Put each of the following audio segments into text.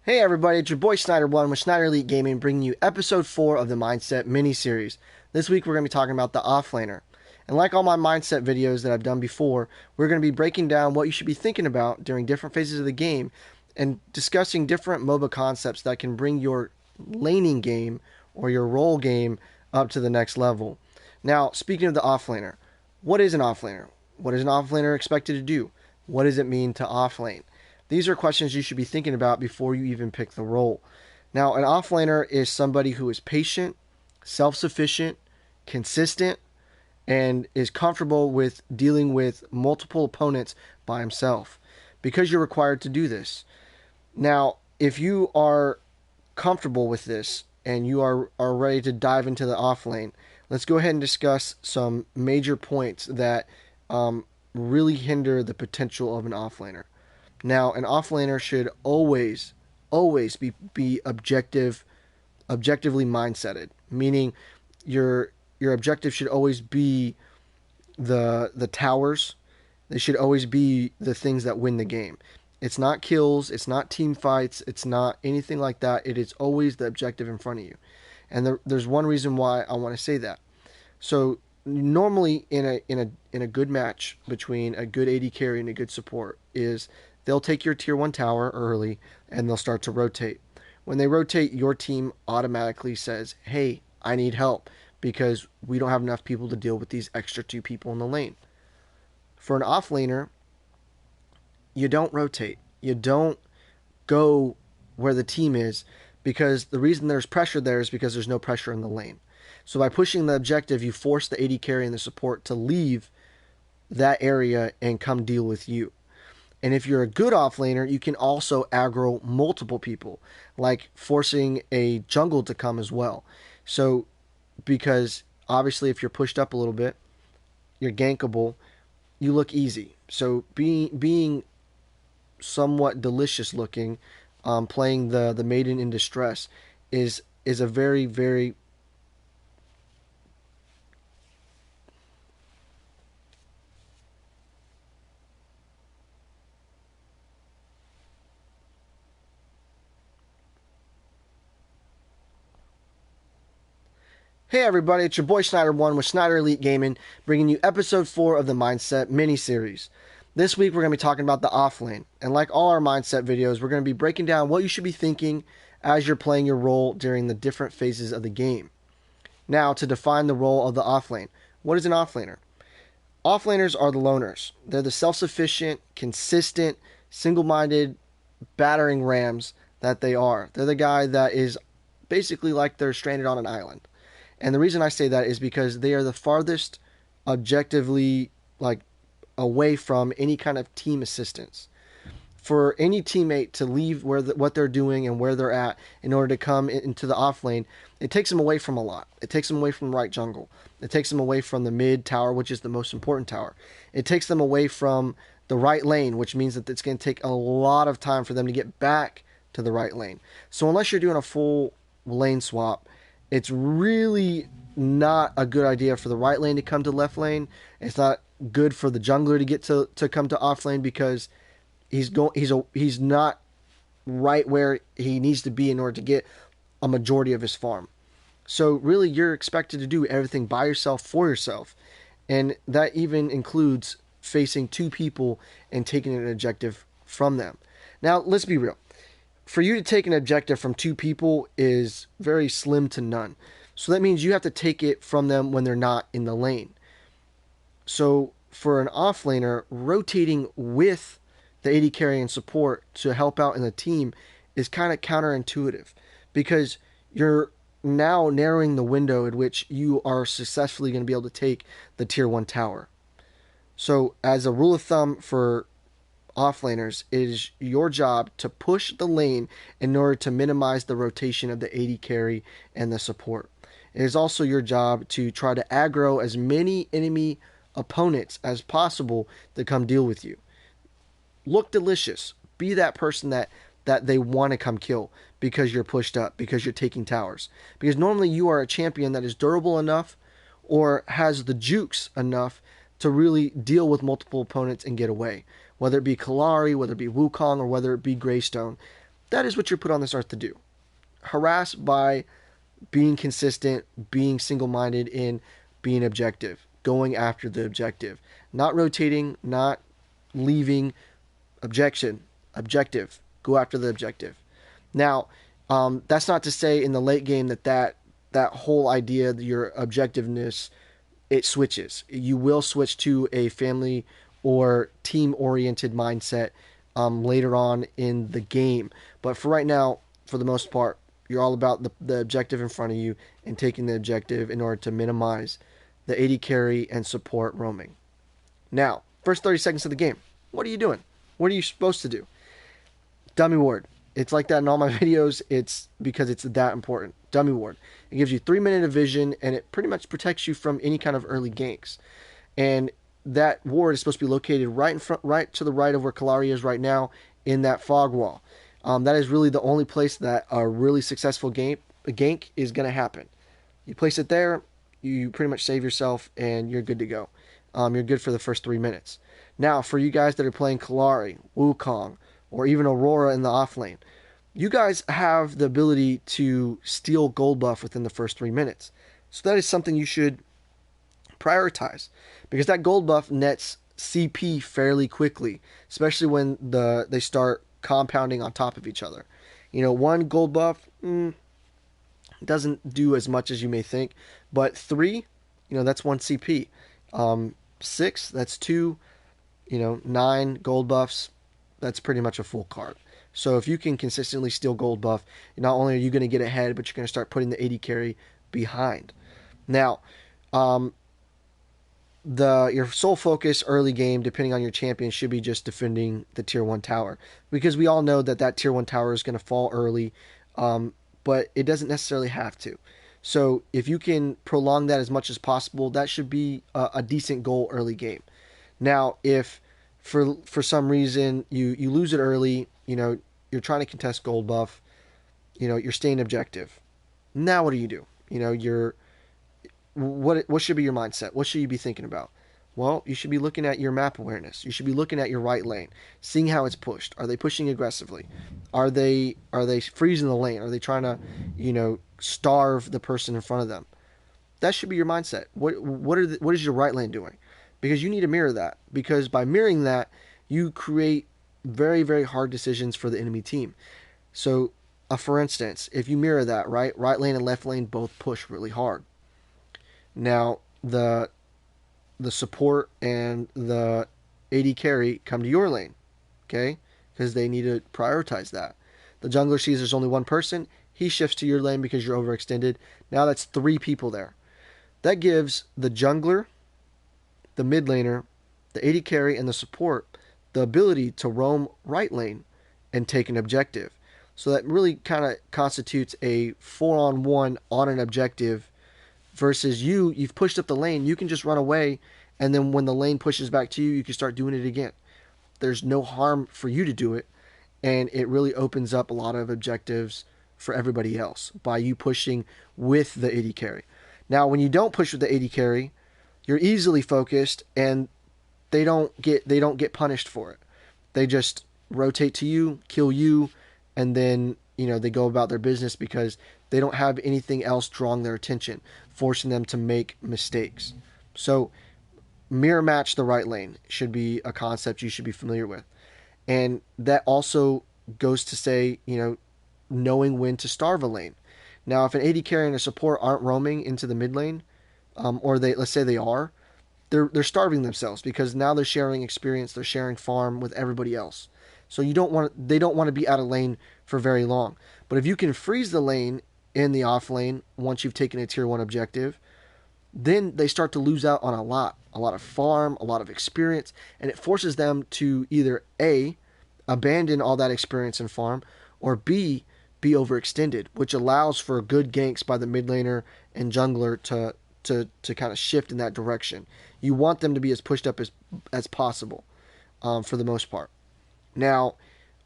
Hey everybody, it's your boy Snyder1 with Snyder Elite Gaming, bringing you episode 4 of the Mindset mini-series. This week we're going to be talking about the Offlaner. And like all my Mindset videos that I've done before, we're going to be breaking down what you should be thinking about during different phases of the game and discussing different MOBA concepts that can bring your laning game or your role game up to the next level. Now, speaking of the Offlaner, what is an Offlaner? What is an Offlaner expected to do? What does it mean to offlane? These are questions you should be thinking about before you even pick the role. Now, an offlaner is somebody who is patient, self-sufficient, consistent, and is comfortable with dealing with multiple opponents by himself because you're required to do this. Now, if you are comfortable with this and you are ready to dive into the offlane, let's go ahead and discuss some major points that really hinder the potential of an offlaner. Now, an offlaner should always be objectively mindseted, meaning your objective should always be the towers. They should always be the things that win the game. It's not kills, it's not team fights, it's not anything like that. It is always the objective in front of you. And there's one reason why I want to say that. So normally in a good match between a good AD carry and a good support is they'll take your tier 1 tower early and they'll start to rotate. When they rotate, your team automatically says, hey, I need help because we don't have enough people to deal with these extra 2 people in the lane. For an offlaner, you don't rotate. You don't go where the team is because the reason there's pressure there is because there's no pressure in the lane. So by pushing the objective, you force the AD carry and the support to leave that area and come deal with you. And if you're a good offlaner, you can also aggro multiple people, like forcing a jungle to come as well. So, because obviously if you're pushed up a little bit, you're gankable, you look easy. So being somewhat delicious looking, playing the maiden in distress is a very, very Hey everybody, it's your boy Snyder1 with Snyder Elite Gaming, bringing you episode 4 of the Mindset mini-series. This week we're going to be talking about the offlane, and like all our Mindset videos, we're going to be breaking down what you should be thinking as you're playing your role during the different phases of the game. Now, to define the role of the offlane, what is an offlaner? Offlaners are the loners. They're the self-sufficient, consistent, single-minded, battering rams that they are. They're the guy that is basically like they're stranded on an island. And the reason I say that is because they are the farthest objectively away from any kind of team assistance. For any teammate to leave what they're doing and where they're at in order to come into the off lane, it takes them away from a lot. It takes them away from right jungle. It takes them away from the mid tower, which is the most important tower. It takes them away from the right lane, which means that it's going to take a lot of time for them to get back to the right lane. So unless you're doing a full lane swap, it's really not a good idea for the right lane to come to left lane. It's not good for the jungler to get to come to off lane because he's not right where he needs to be in order to get a majority of his farm. So really you're expected to do everything by yourself for yourself. And that even includes facing 2 people and taking an objective from them. Now, let's be real. For you to take an objective from 2 people is very slim to none. So that means you have to take it from them when they're not in the lane. So for an offlaner, rotating with the AD carry and support to help out in the team is kind of counterintuitive because you're now narrowing the window in which you are successfully going to be able to take the tier 1 tower. So as a rule of thumb for offlaners, it is your job to push the lane in order to minimize the rotation of the AD carry and the support. It is also your job to try to aggro as many enemy opponents as possible to come deal with you. Look delicious. Be that person that they want to come kill because you're pushed up, because you're taking towers. Because normally you are a champion that is durable enough or has the jukes enough to really deal with multiple opponents and get away. Whether it be Kalari, whether it be Wukong, or whether it be Greystone. That is what you're put on this earth to do. Harass by being consistent, being single-minded in being objective, going after the objective, not rotating, not leaving. Objective, go after the objective. Now, that's not to say in the late game that whole idea, your objectiveness, it switches. You will switch to a family or team-oriented mindset later on in the game. But for right now, for the most part, you're all about the objective in front of you and taking the objective in order to minimize the AD carry and support roaming. Now, first 30 seconds of the game, what are you doing? What are you supposed to do? Dummy ward. It's like that in all my videos. It's because it's that important. Dummy ward. It gives you 3 minutes of vision, and it pretty much protects you from any kind of early ganks. And that ward is supposed to be located right in front, right to the right of where Kalari is right now in that fog wall. That is really the only place that a really successful gank is going to happen. You place it there, you pretty much save yourself, and you're good to go. You're good for the first 3 minutes. Now, for you guys that are playing Kalari, Wukong, or even Aurora in the offlane, you guys have the ability to steal gold buff within the first 3 minutes. So that is something you should prioritize, because that gold buff nets CP fairly quickly, especially when they start compounding on top of each other. One gold buff doesn't do as much as you may think, but 3, that's 1 CP. 6, that's 2. 9 gold buffs, that's pretty much a full card. So if you can consistently steal gold buff, not only are you going to get ahead, but you're going to start putting the AD carry behind. Now, your sole focus early game, depending on your champion, should be just defending the tier 1 tower, because we all know that tier 1 tower is going to fall early, but it doesn't necessarily have to. So if you can prolong that as much as possible, that should be a decent goal early game. Now, if for some reason you lose it early, you're trying to contest gold buff, you're staying objective. Now what do you do? What should be your mindset? What should you be thinking about? Well, you should be looking at your map awareness. You should be looking at your right lane, seeing how it's pushed. Are they pushing aggressively? Are they freezing the lane? Are they trying to, starve the person in front of them? That should be your mindset. What is your right lane doing? Because you need to mirror that. Because by mirroring that, you create very, very hard decisions for the enemy team. So, for instance, if you mirror that, right lane and left lane both push really hard. Now, the support and the AD carry come to your lane, okay? Because they need to prioritize that. The jungler sees there's only one person. He shifts to your lane because you're overextended. Now that's 3 people there. That gives the jungler, the mid laner, the AD carry, and the support the ability to roam right lane and take an objective. So that really kind of constitutes a 4-on-1 on an objective, versus you've pushed up the lane. You can just run away, and then when the lane pushes back to you, you can start doing it again. There's no harm for you to do it, and it really opens up a lot of objectives for everybody else by you pushing with the AD carry. Now, when you don't push with the AD carry, you're easily focused, and they don't get punished for it. They just rotate to you, kill you, and then they go about their business because they don't have anything else drawing their attention, forcing them to make mistakes. So mirror match the right lane should be a concept you should be familiar with. And that also goes to say, knowing when to starve a lane. Now, if an AD carry and a support aren't roaming into the mid lane, or let's say they are, they're starving themselves, because now they're sharing experience, they're sharing farm with everybody else. So they don't want to be out of lane for very long. But if you can freeze the lane in the off lane once you've taken a tier 1 objective, then they start to lose out on a lot of farm, a lot of experience, and it forces them to either A, abandon all that experience and farm, or B, be overextended, which allows for good ganks by the mid laner and jungler to kind of shift in that direction. You want them to be as pushed up as possible, for the most part. Now,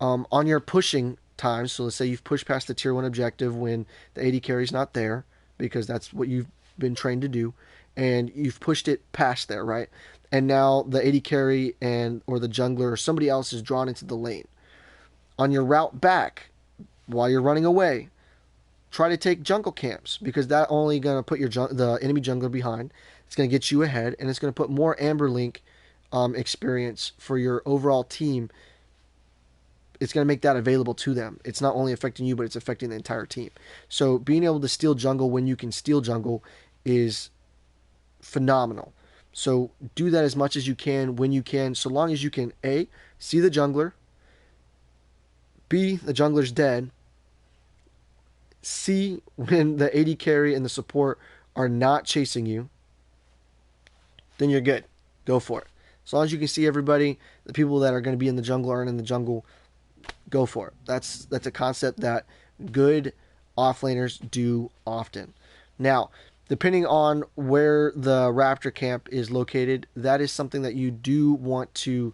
on your pushing times, so let's say you've pushed past the tier 1 objective when the AD carry's not there, because that's what you've been trained to do, and you've pushed it past there, right? And now the AD carry or the jungler or somebody else is drawn into the lane. On your route back, while you're running away, try to take jungle camps, because that only going to put the enemy jungler behind. It's going to get you ahead, and it's going to put more Amber Link experience for your overall team. It's going to make that available to them. It's not only affecting you, but it's affecting the entire team. So being able to steal jungle when you can steal jungle is phenomenal. So do that as much as you can when you can, so long as you can A, see the jungler, B, the jungler's dead, C, when the AD carry and the support are not chasing you, then you're good. Go for it. As long as you can see everybody, the people that are going to be in the jungle aren't in the jungle, go for it. That's a concept that good offlaners do often. Now, depending on where the Raptor camp is located, that is something that you do want to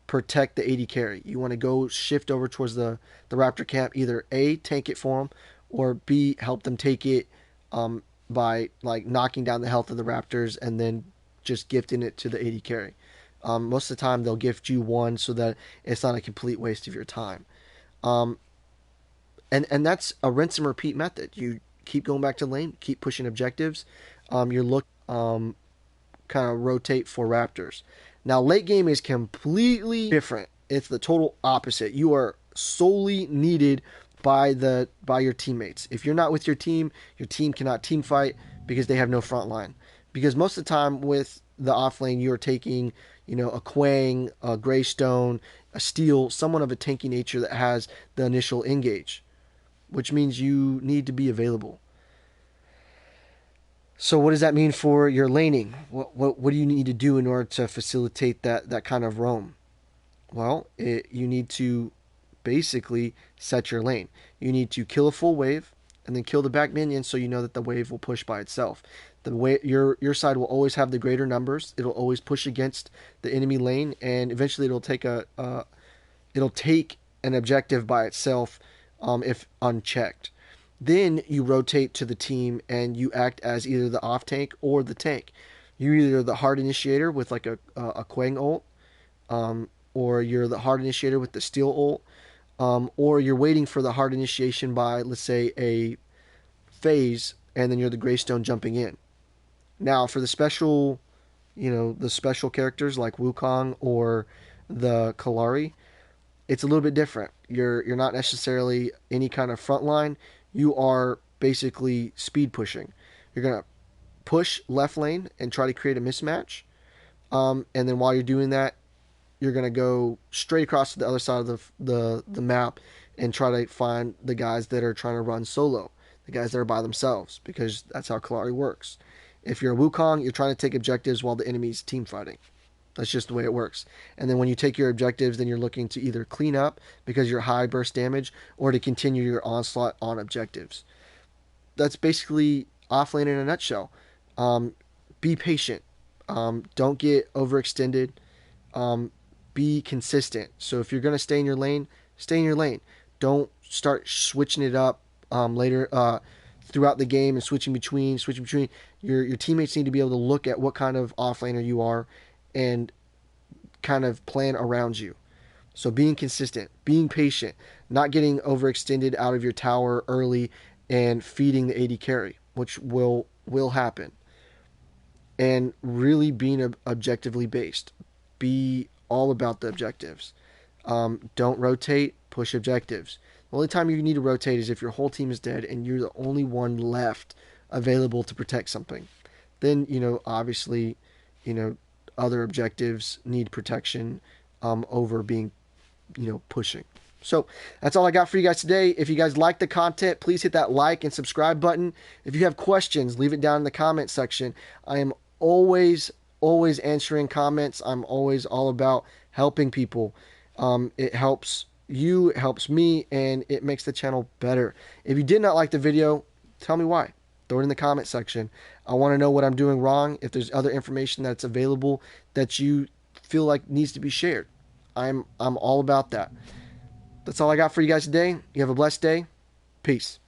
protect the AD carry. You want to go shift over towards the Raptor camp, either A, tank it for them, or B, help them take it by like knocking down the health of the Raptors and then just gifting it to the AD carry. Most of the time they'll gift you one so that it's not a complete waste of your time. And that's a rinse and repeat method. You keep going back to lane, keep pushing objectives. You're kind of rotate for Raptors. Now late game is completely different. It's the total opposite. You are solely needed by your teammates. If you're not with your team cannot team fight because they have no front line. Because most of the time with the offlane, you're taking, a Quang, a Greystone, a Steel, someone of a tanky nature that has the initial engage, which means you need to be available. So what does that mean for your laning? What do you need to do in order to facilitate that kind of roam? Well, you need to basically set your lane. You need to kill a full wave and then kill the back minion so you know that the wave will push by itself. Your side will always have the greater numbers. It'll always push against the enemy lane, and eventually it'll take an objective by itself if unchecked. Then you rotate to the team and you act as either the off tank or the tank. You're either the hard initiator with like a Quang ult, or you're the hard initiator with the Steel ult, or you're waiting for the hard initiation by, let's say, a phase, and then you're the Greystone jumping in. Now, for the special characters like Wukong or the Kalari, it's a little bit different. You're not necessarily any kind of front line. You are basically speed pushing. You're going to push left lane and try to create a mismatch. And then while you're doing that, you're going to go straight across to the other side of the map and try to find the guys that are trying to run solo, the guys that are by themselves, because that's how Kalari works. If you're a Wukong, you're trying to take objectives while the enemy's team fighting. That's just the way it works. And then when you take your objectives, then you're looking to either clean up because you're high burst damage, or to continue your onslaught on objectives. That's basically Offlane in a nutshell. Be patient. Don't get overextended. Be consistent. So if you're going to stay in your lane, stay in your lane. Don't start switching it up later throughout the game and switching between. Your teammates need to be able to look at what kind of offlaner you are and kind of plan around you. So being consistent, being patient, not getting overextended out of your tower early and feeding the AD carry, which will happen. And really being objectively based. Be all about the objectives. Don't rotate, push objectives. The only time you need to rotate is if your whole team is dead and you're the only one left available to protect something. Then, obviously, other objectives need protection over being, pushing. So that's all I got for you guys today. If you guys like the content, please hit that like and subscribe button. If you have questions, leave it down in the comment section. I am always answering comments. I'm always all about helping people. It helps you, it helps me, and it makes the channel better. If you did not like the video, tell me why. Throw it in the comment section. I want to know what I'm doing wrong. If there's other information that's available that you feel like needs to be shared, I'm all about that. That's all I got for you guys today. You have a blessed day. Peace.